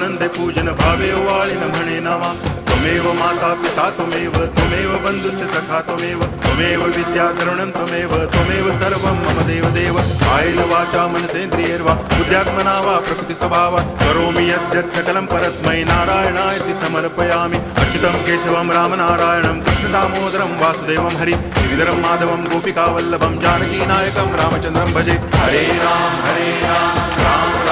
आनंदे पूजन भावे वाळिन म्हणे नामा त्वमेव माता पिता त्वमेव बंधुश्च सखा त्वमेव विद्या तरुणं त्वमेव सर्वं मम देव कायेन वाचा मनसेन्द्रियैर्वा बुद्ध्यात्मना वा प्रकृति स्वभावात् करोमि यद्यत् सकलं परस्मै नारायणायति समर्पयामि अच्युतं केशवं रामनारायणं कृष्णदामोदरं वासुदेवं हरि गिरिधरं माधवं गोपिकावल्लभं जानकीनायकं रामचन्द्रं भजे हरे राम राम